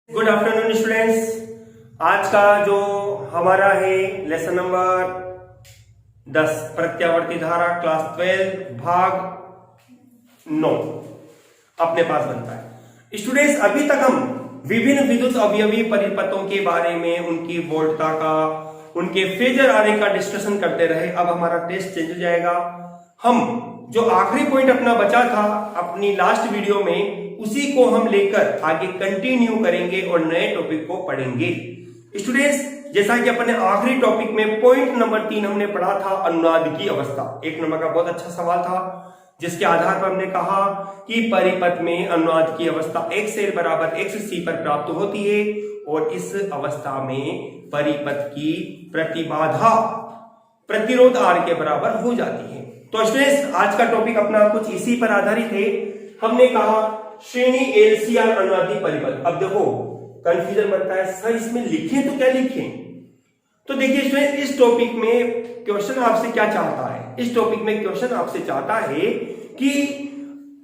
Good afternoon students. आज का जो हमारा है लेसन नंबर 10 प्रत्यावर्ती धारा क्लास 12 भाग 9 अपने पास बनता है। स्टूडेंट्स अभी तक हम विभिन्न विद्युत अवयवी परिपथों के बारे में उनकी वोल्टता का उनके फेजर आरेख का डिस्कशन करते रहे। अब हमारा टेस्ट चेंज हो जाएगा। हम जो आखिरी पॉइंट अपना बचा था अपनी लास्ट वीडियो में उसी को हम लेकर आगे कंटिन्यू करेंगे और नए टॉपिक को पढ़ेंगे। स्टूडेंट्स जैसा कि अपने आखिरी टॉपिक में पॉइंट नंबर 3 हमने पढ़ा था अनुनाद की अवस्था। 1 नंबर का बहुत अच्छा सवाल था जिसके आधार पर हमने कहा कि परिपथ में अनुनाद की अवस्था XL बराबर XC पर प्राप्त होती है और इस अवस्था में परिपथ की प्रतिबाधा प्रतिरोध R के बराबर हो जाती है। तो स्टूडेंट्स आज का टॉपिक अपना कुछ इसी पर आधारित है। हमने कहा श्रेणी LCR अनुनादी परिपथ। अब देखो कंफ्यूजन बनता है सर इसमें लिखें तो क्या लिखें। तो देखिए स्टूडेंट इस टॉपिक में क्वेश्चन आपसे क्या चाहता है। इस टॉपिक में क्वेश्चन आपसे चाहता है कि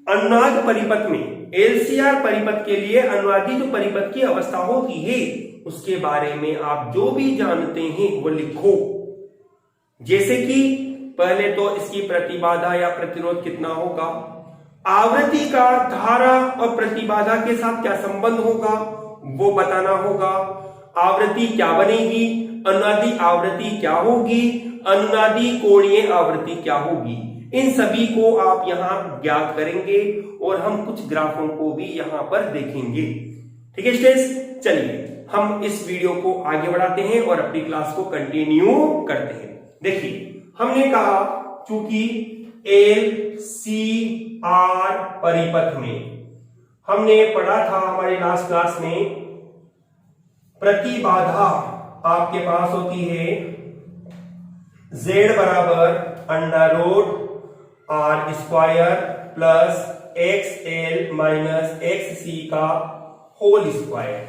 अनुनाद परिपथ में LCR परिपथ के लिए अनुनादी जो परिपथ की अवस्था होती है उसके बारे में आप जो भी जानते हैं वो लिखो। जैसे कि पहले तो इसकी प्रतिबाधा या प्रतिरोध कितना होगा, आवृत्ति का धारा और प्रतिबाधा के साथ क्या संबंध होगा वो बताना होगा, आवृत्ति क्या बनेगी, अनुनादी आवृत्ति क्या होगी, अनुनादी कोणीय आवृत्ति क्या होगी, इन सभी को आप यहां ज्ञात करेंगे और हम कुछ ग्राफों को भी यहां पर देखेंगे। ठीक है स्टूडेंट्स, चलिए हम इस वीडियो को आगे बढ़ाते हैं और अपनी क्लास को कंटिन्यू करते हैं। देखिए हमने कहा चूंकि LCR परिपथ में हमने पढ़ा था हमारी लास्ट क्लास में प्रतिबाधा आपके पास होती है Z बराबर √R² plus XL minus XC का होल स्क्वायर।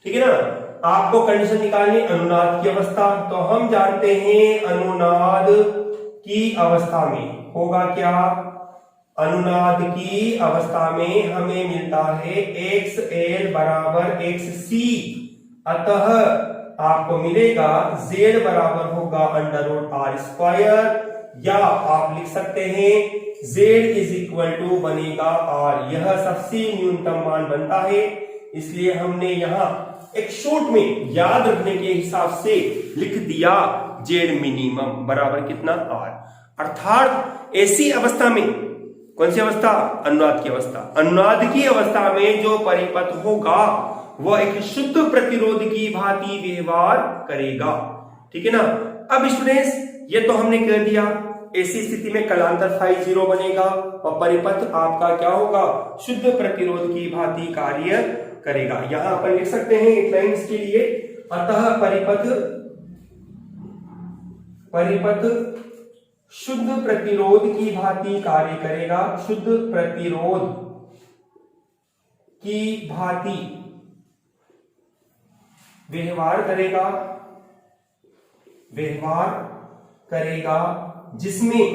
ठीक है ना। आपको कंडीशन निकालनी अनुनाद की अवस्था। तो हम जानते हैं अनुनाद की अवस्था में होगा क्या, अनुनाद की अवस्था में हमें मिलता है XL बराबर XC। अतः आपको मिलेगा Z बराबर होगा √R², या आप लिख सकते हैं Z इज इक्वल टू बनेगा R। यह सबसे न्यूनतम मान बनता है, इसलिए हमने यहां एक शॉर्ट में याद रखने के हिसाब से लिख दिया Z मिनिमम बराबर कितना R। अर्थात ऐसी अवस्था में, कौन सी अवस्था, अनुनाद की अवस्था, अनुनाद की अवस्था में जो परिपथ होगा वह एक शुद्ध प्रतिरोध की भांति व्यवहार करेगा। ठीक है ना। अब स्टूडेंट्स ये तो हमने कह दिया ऐसी स्थिति में कलांतर फाई 0 बनेगा और परिपथ आपका क्या होगा, शुद्ध प्रतिरोध की भांति कार्य करेगा। यहां पर लिख सकते हैं एक लाइन के लिए, अतः परिपथ शुद्ध प्रतिरोध की भांति कार्य करेगा, शुद्ध प्रतिरोध की भांति व्यवहार करेगा जिसमें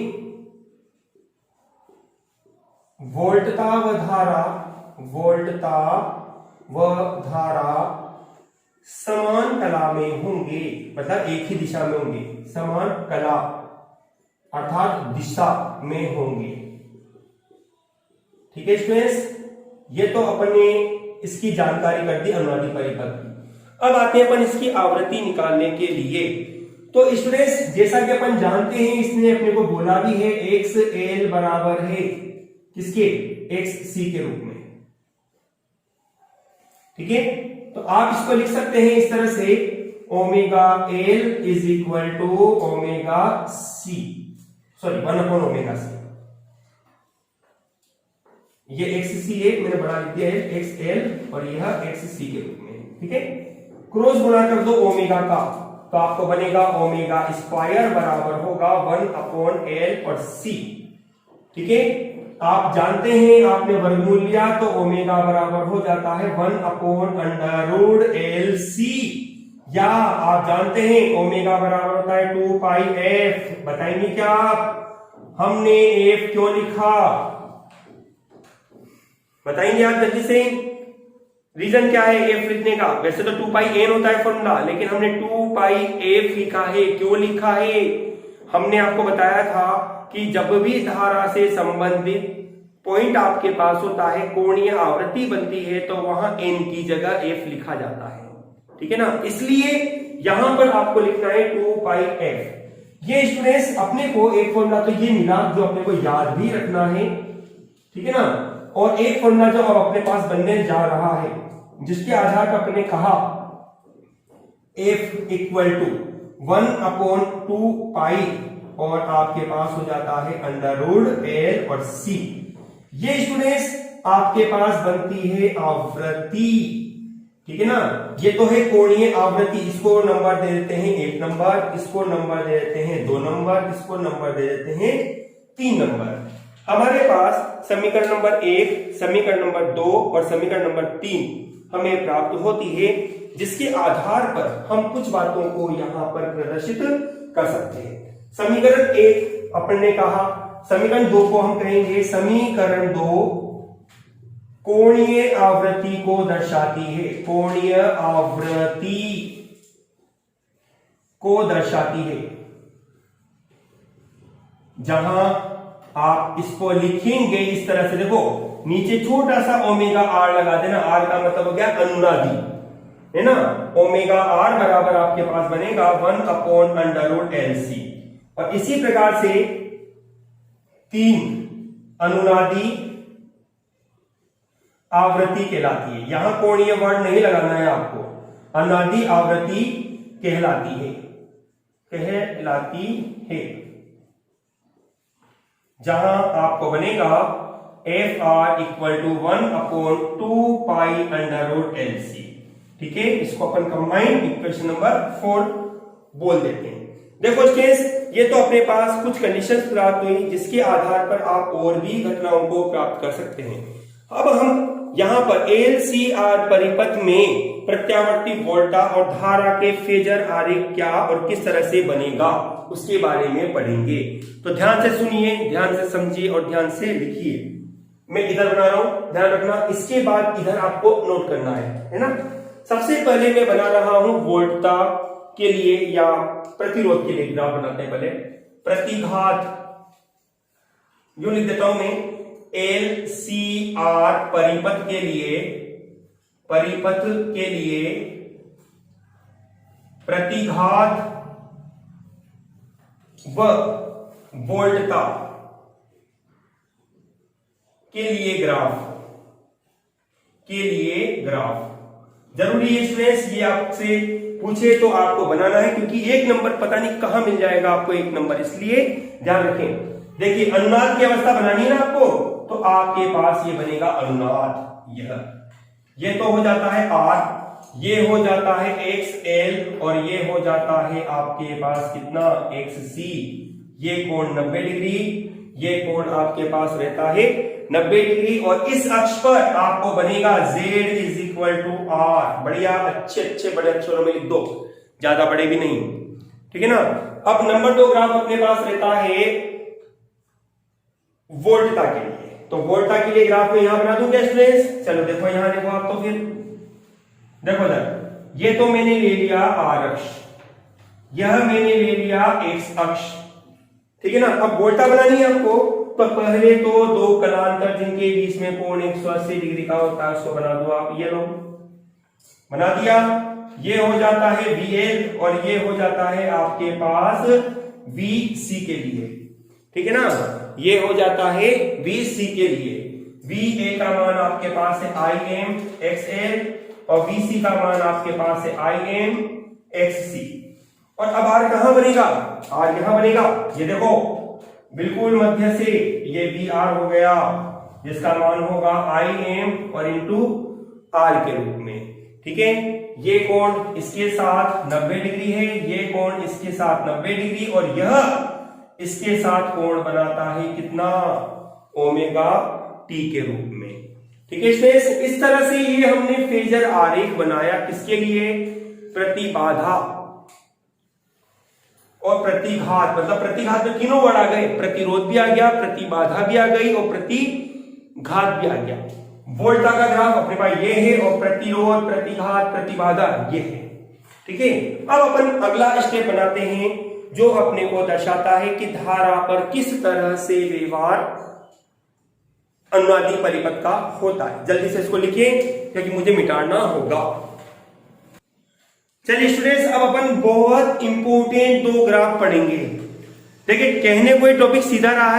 वोल्टता व धारा समान कला में होंगे, मतलब एक ही दिशा में होंगे, समान कला अर्थात दिशा में होंगे। ठीक है स्टूडेंट्स, ये तो अपन ने इसकी जानकारी कर दी अनुनादी परिपथ की। अब आते हैं अपन इसकी आवृत्ति निकालने के लिए। तो स्टूडेंट्स जैसा कि अपन जानते हैं इसने अपने को बोला भी है XL बराबर है किसके, XC के रूप में। ठीक है, तो आप इसको लिख सकते हैं इस तरह से omega L is equal to omega C, sorry 1/ओमेगा C। ये XC है, मैंने बढ़ा लिख दिया है XL और यह XC के रूप में। ठीक है, क्रॉस गुणा कर दो ओमेगा का तो आपको बनेगा ओमेगा² बराबर होगा 1/L और C। ठीक है, आप जानते हैं आपने वर्गमूल लिया तो ओमेगा बराबर हो जाता है 1/√LC, या आप जानते हैं ओमेगा बराबर होता है 2πf। बताएंगे क्या आप, हमने F क्यों लिखा, बताएंगे आप जल्दी से। रीजन क्या है एफ लिखने का? वैसे तो 2 पाई एन होता है फॉर्मूला, लेकिन हमने 2 पाई एफ लिखा है। क्यों लिखा है? हमने आपको बताया था कि जब भी धारा से संबंधित पॉइंट आपके पास होता है, कोणीय आवृत्ति बनती है, तो वहां एन की जगह एफ लिखा जाता है। ठीक है ना? इसलिए यहां पर आपको लिखना है 2 पाई एफ। ये स्टूडेंट्स अपने को एक फॉर्मूला तो ये मिला जो अपने को याद भी रखना है। ठीक है ना? और एक फॉर्मूला जो अब अपने पास बनने जा रहा है, जिसके आधार पर अपने कहा F इक्वल टू 1/2 पाई और आपके पास हो जाता है √L और C। ये स्टूडेंट्स आपके पास बनती है आवृत्ति। ठीक है ना? ये तो है कोणीय आवृत्ति। इसको नंबर दे देते हैं 1 नंबर, इसको नंबर दे देते हैं 2 नंबर, इसको नंबर दे देते हैं 3 नंबर। हमारे पास समीकरण नंबर 1, समीकरण नंबर 2 और समीकरण नंबर 3 हमें प्राप्त होती है, जिसके आधार पर हम कुछ बातों को यहां पर प्रदर्शित कर सकते हैं। समीकरण 1 अपन ने कहा, समीकरण 2 को हम कहेंगे समीकरण 2 कोणीय आवृत्ति को दर्शाती है। कोणीय आवृत्ति को दर्शाती है। जहां आप इसको लिखेंगे इस तरह से, देखो नीचे छोटा सा ओमेगा आर लगा देना। आर का मतलब हो गया अनुनादी, है ना? ओमेगा आर बराबर आपके पास बनेगा 1/√LC। और इसी प्रकार से 3 अनुनादी आवृत्ति कहलाती है। यहां कोणीय वर्ड नहीं लगाना है आपको, अनुनादी आवृत्ति कहलाती है, कहलाती है। जहां आपको बनेगा FR equal to 1/2 pi √LC। ठीक है? इसको अपन कंबाइंड इक्वेशन नंबर 4 बोल देते हैं। देखो स्टूडेंट्स, ये तो अपने पास कुछ कंडीशंस प्राप्त हुई, जिसके आधार पर आप और भी घटनाओं को प्राप्त कर सकते हैं। अब हम यहां पर LCR परिपथ में प्रत्यावर्ती वोल्टा और धारा के फेजर आरेख क्या और किस तरह से बनेगा, उसके बारे में पढ़ेंगे। तो ध्यान से सुनिए, ध्यान से समझिए और ध्यान से लिखिए। मैं इधर बना रहा हूं, ध्यान रखना। इसके बाद इधर आपको नोट करना है ना? सबसे पहले मैं बना रहा हूं वोल्टता के लिए या प्रतिरोध के लिए ग्राफ बनाते हैं। पहले प्रतिघात जो लिख देता हूं मैं, LCR परिपथ के लिए, परिपथ के लिए प्रतिघात व वोल्टता के लिए ग्राफ, के लिए ग्राफ जरूरी है स्टूडेंट्स। ये आपसे पूछे तो आपको बनाना है, क्योंकि 1 नंबर पता नहीं कहां मिल जाएगा आपको 1 नंबर, इसलिए ध्यान रखें। देखिए अनुनाद की अवस्था बनानी है ना आपको, तो आपके पास ये बनेगा अनुनाद। ये तो हो जाता है R, ये हो जाता है XL और ये हो जाता है आपके पास कितना XC। ये कोण 90 डिग्री, ये कोण आपके पास रहता है 90 डिग्री। और इस अक्ष पर आपको बनेगा Z is equal to R। बढ़िया, अच्छे बड़े अक्षरों में लिख दो, ज्यादा बड़े भी नहीं। ठीक है ना? अब नंबर 2 ग्राफ अपने पास रहता है वोल्टता के लिए। तो वोल्टता के लिए ग्राफ में यहां बना दूं क्या स्टूडेंट्स? चलो देखो, यहां देखो आप, तो फिर देखो इधर, ये तो मैंने ले लिया R अक्ष, यह मैंने ले लिया X अक्ष। ठीक है ना? अब वोल्टा बनानी है आपको, तो पहले तो 2 कलांतर जिनके बीच में कोण 180 डिग्री का होता है उसको बना दो आप। ये लो, बना दिया। ये हो जाता है VL और ये हो जाता है आपके पास VC के लिए। ठीक है ना? ये हो जाता है VC के लिए। VA का मान आपके पास है IM XL और VC का मान आपके पास है IM XC। और अब R कहां बनेगा? R यहां बनेगा। ये देखो बिल्कुल मध्य से ये VR हो गया, जिसका मान होगा IM और इंटू R के रूप में। ठीक है? ये कोण इसके साथ 90 डिग्री है, ये कोण इसके साथ 90 डिग्री और यह इसके साथ कोण बनाता है कितना? ओमेगा T के रूप में। ठीक है स्टूडेंट्स, इस तरह से ये हमने फेजर आरेख बनाया। किसके लिए? प्रतिबाधा और प्रतिघात। मतलब प्रतिघात में तीनों वर्ड आ गए, प्रतिरोध भी आ गया, प्रतिबाधा भी आ गई और प्रतिघात भी आ गया। वोल्टा का ग्राफ अपने पास ये है और प्रतिरोध, प्रतिघात, प्रतिबाधा ये है। ठीक है, अब अपन अगला स्टेप बनाते हैं जो अपने को दर्शाता है कि धारा पर किस तरह से व्यवहार अनुनादी परिपथ का होता है। जल्दी से इसको लिखिए क्योंकि मुझे मिटाना होगा। चलिए स्टूडेंट्स, अब अपन बहुत इंपॉर्टेंट 2 ग्राफ पढ़ेंगे। देखिए, कहने कोई टॉपिक सीधा रहा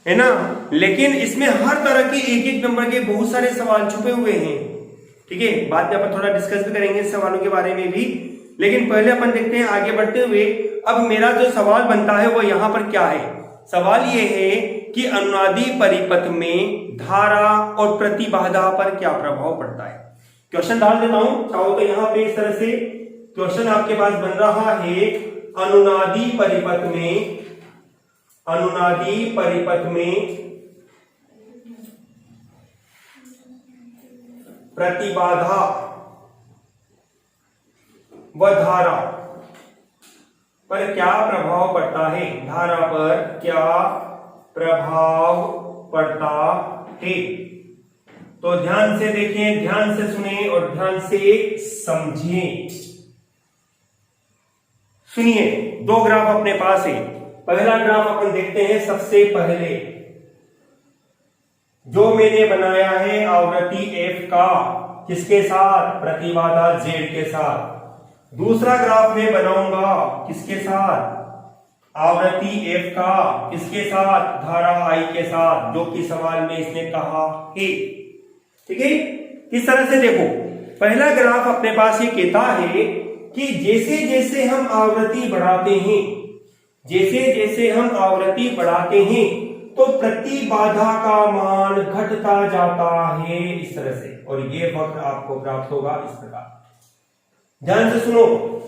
है ना, लेकिन इसमें हर तरह के एक नंबर के बहुत सारे सवाल छुपे हुए हैं। ठीक है, बाद में अपन थोड़ा डिस्कस भी करेंगे सवालों के बारे में भी, लेकिन पहले अपन देखते हैं आगे बढ़ते हुए। अब मेरा जो सवाल बनता है वो यहां पर क्या है? सवाल ये है कि अनुनादी परिपथ में धारा और प्रतिबाधा पर क्या प्रभाव पड़ता है। क्वेश्चन डाल देता हूं, चाहो तो यहां पे इस तरह से क्वेश्चन आपके पास बन रहा है। अनुनादी परिपथ में प्रतिबाधा व धारा पर क्या प्रभाव पड़ता है? धारा पर क्या प्रभाव पड़ता है? तो ध्यान से देखें, ध्यान से सुने और ध्यान से समझें। सुनिए, 2 ग्राफ अपने पास है। पहला ग्राफ अपन देखते हैं सबसे पहले, जो मैंने बनाया है आवृत्ति F का, किसके साथ? प्रतिबाधा Z के साथ। दूसरा ग्राफ मैं बनाऊंगा किसके साथ? आवृत्ति F का, किसके साथ? धारा I के साथ, जो कि सवाल में इसने कहा है। ठीक है, इस तरह से देखो, पहला ग्राफ अपने पास ये कहता है कि जैसे जैसे हम आवृत्ति बढ़ाते हैं, तो प्रतिबाधा का मान घटता जाता है इस तरह से, और ये वक्त आपको प्राप्त होगा इस प्रकार। ध्यान से सुनो,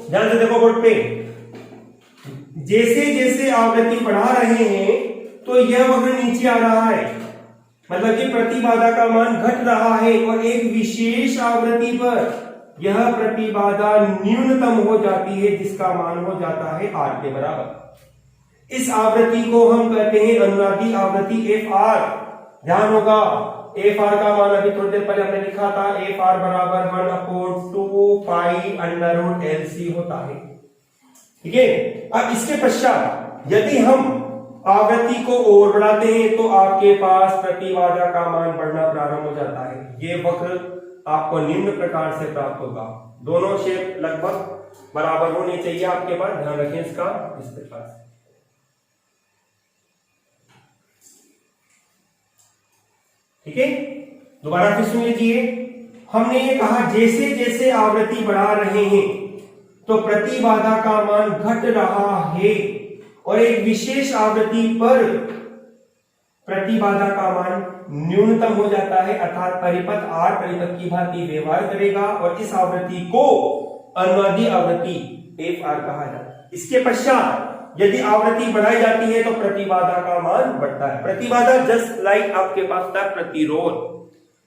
ध्यान से देखो बोर्ड पे। जैसे जैसे आवृत्ति बढ़ा रहे हैं तो यह वक्र नीचे आ रहा है, मतलब कि प्रतिबाधा का मान घट रहा है, और एक विशेष आवृत्ति पर यह प्रतिबाधा न्यूनतम हो जाती है, जिसका मान हो जाता है R के बराबर। इस आवृत्ति को हम कहते हैं अनुनादी आवृत्ति FR। ध्यान होगा, FR का मान अभी थोड़ी देर पहले हमने लिखा था, FR बराबर 1/2 पाई अंडर रूट LC होता है। ठीक है, अब इसके पश्चात यदि हम आवृत्ति को और बढ़ाते हैं तो आपके पास प्रतिबाधा का मान बढ़ना प्रारंभ हो जाता है। ये वक्र आपको निम्न प्रकार से प्राप्त होगा। दोनों शेप लगभग बराबर होने चाहिए आपके पास, ध्यान रखें इसका, इस प्रकार से। ठीक है, दोबारा फिर सुन लीजिए। हमने ये कहा जैसे जैसे आवृत्ति बढ़ा रहे हैं तो प्रतिबाधा का मान घट रहा है, और एक विशेष आवृत्ति पर प्रतिबाधा का मान न्यूनतम हो जाता है, अर्थात परिपथ R परिपथ की भांति व्यवहार करेगा, और इस आवृत्ति को अनुनादी आवृत्ति FR कहा जाता है। इसके पश्चात यदि आवृत्ति बढ़ाई जाती है तो प्रतिबाधा का मान बढ़ता है। प्रतिबाधा जस्ट लाइक आपके पास था प्रतिरोध।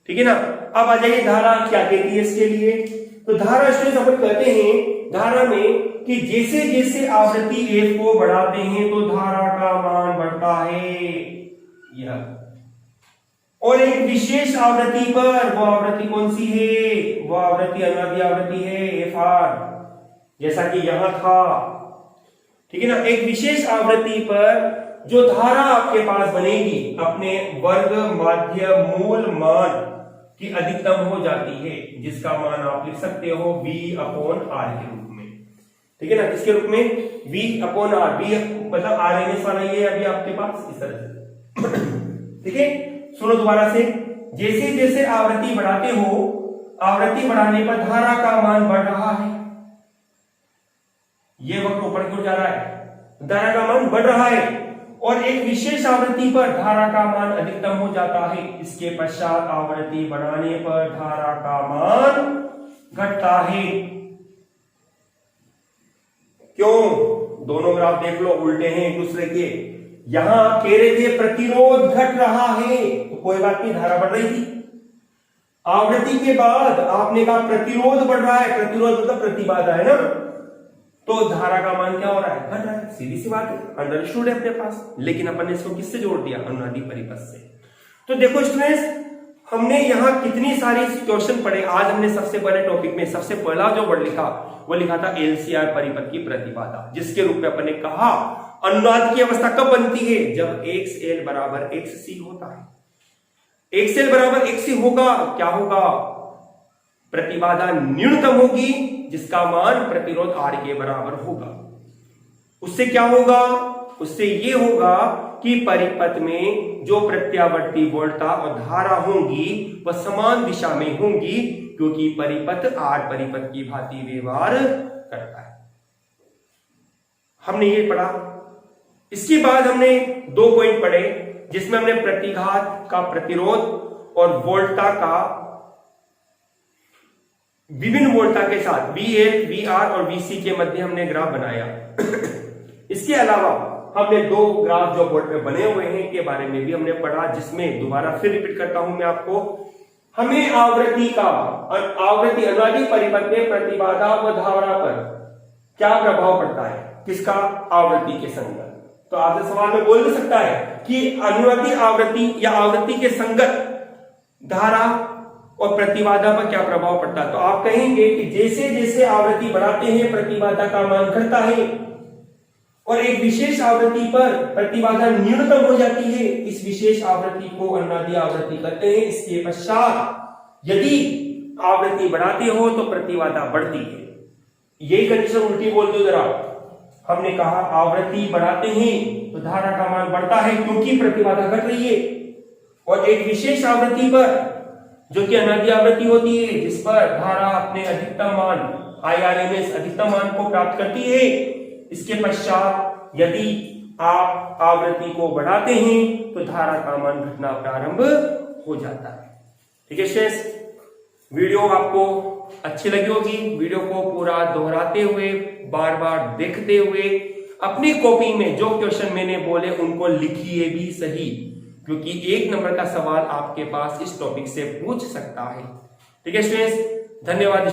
ठीक है ना। अब आ जाइए धारा क्या कहती है इसके लिए। तो धारा स्टूडेंट्स अपन कहते हैं धारा में कि जैसे जैसे आवृत्ति F को बढ़ाते हैं तो धारा का मान बढ़ता है यह, और एक विशेष आवृत्ति पर, वो आवृत्ति कौन सी है? वो आवृत्ति अनुनादी आवृत्ति है FR, जैसा कि यहां था। ठीक है ना। एक विशेष आवृत्ति पर जो धारा आपके पास बनेगी अपने वर्ग माध्य मूल मान की अधिकतम हो जाती है, जिसका मान आप लिख सकते हो V/R के रूप में। ठीक है ना। किसके रूप में? V/R। V मतलब RMS वाला ये अभी आपके पास इस तरह से। ठीक है, सुनो दोबारा से। जैसे जैसे आवृत्ति बढ़ाते हो, आवृत्ति बढ़ाने पर धारा का मान बढ़ रहा है, ये वक्र ऊपर की ओर जा रहा है, धारा का मान बढ़ रहा है, और एक विशेष आवृत्ति पर धारा का मान अधिकतम हो जाता है। इसके पश्चात आवृत्ति बढ़ाने पर धारा का मान घटता है। क्यों? दोनों ग्राफ देख लो, उल्टे हैं एक दूसरे के। यहां कह रहे थे प्रतिरोध घट रहा है, तो कोई बात नहीं, धारा बढ़ रही थी। आवृत्ति के बाद आपने कहा प्रतिरोध बढ़ रहा है, प्रतिरोध मतलब प्रतिबाधा है ना, तो धारा का मान क्या हो रहा है? घट रहा है। सीधी सी बात है, अंडरस्टूड है अपने पास। लेकिन अपन ने इसको किससे जोड़ दिया? अनुनादी परिपथ से। तो देखो स्टूडेंट्स, हमने यहाँ कितनी सारी क्वेश्चन पढ़े। आज हमने सबसे बड़े टॉपिक में सबसे पहला जो वर्ड लिखा वो लिखा था एलसीआर परिपथ की प्रतिबाधा, जिसके रूप में अपन ने कहा अनुनाद की अवस्था कब बनती है, जब XL बराबर XC होता है। XL बराबर XC होगा, क्या होगा, प्रतिबाधा न्यूनतम होगी जिसका मान प्रतिरोध R के बराबर होगा। उससे क्या होगा, उससे ये होगा कि परिपथ में जो प्रत्यावर्ती वोल्टता और धारा होंगी वह समान दिशा में होंगी, क्योंकि परिपथ R परिपथ की भांति व्यवहार करता है। हमने ये पढ़ा। इसके बाद हमने 2 पॉइंट पढ़े जिसमें हमने प्रतिघात का प्रतिरोध और वोल्टता का विभिन्न वोल्टता के साथ VL, VR और VC के मध्य हमने ग्राफ बनाया। इसके अलावा हमने 2 ग्राफ जो बोर्ड पे बने हुए हैं के बारे में भी हमने पढ़ा, जिसमें दोबारा फिर रिपीट करता हूं मैं आपको। हमें आवृत्ति अनुनादी परिपथ में प्रतिबाधा व धारा पर क्या प्रभाव पड़ता है, किसका, आवृत्ति के संगत। तो आपसे सवाल में बोल भी सकता है कि अनुनादी आवृत्ति या आवृत्ति के संगत धारा और प्रतिबाधा पर क्या प्रभाव पड़ता है। तो आप कहेंगे कि जैसे जैसे आवृत्ति बढ़ाते हैं प्रतिबाधा का मान घटता है और एक विशेष आवृत्ति पर प्रतिबाधा न्यूनतम हो जाती है। इस विशेष आवृत्ति को अनुनादी आवृत्ति कहते हैं। इसके पश्चात यदि आवृत्ति बढ़ाते हो तो प्रतिबाधा बढ़ती है। यही कंडीशन उल्टी बोल दो जरा। हमने कहा आवृत्ति बढ़ाते हैं तो धारा का मान बढ़ता है क्योंकि प्रतिबाधा घट रही है, और एक विशेष आवृत्ति पर जो कि अनुनादी आवृत्ति होती है जिस पर धारा अपने अधिकतम मान IRMS अधिकतम मान को प्राप्त करती है, इसके पश्चात यदि आप आवृत्ति को बढ़ाते हैं तो धारा का मान घटना प्रारंभ हो जाता है। ठीक है स्टूडेंट्स, वीडियो आपको अच्छी लगी होगी। वीडियो को पूरा दोहराते हुए, बार बार देखते हुए अपनी कॉपी में जो क्वेश्चन मैंने बोले उनको लिखिए भी सही, क्योंकि 1 नंबर का सवाल आपके पास इस टॉपिक से पूछ सकता है। ठीक है स्टूडेंट्स, धन्यवाद।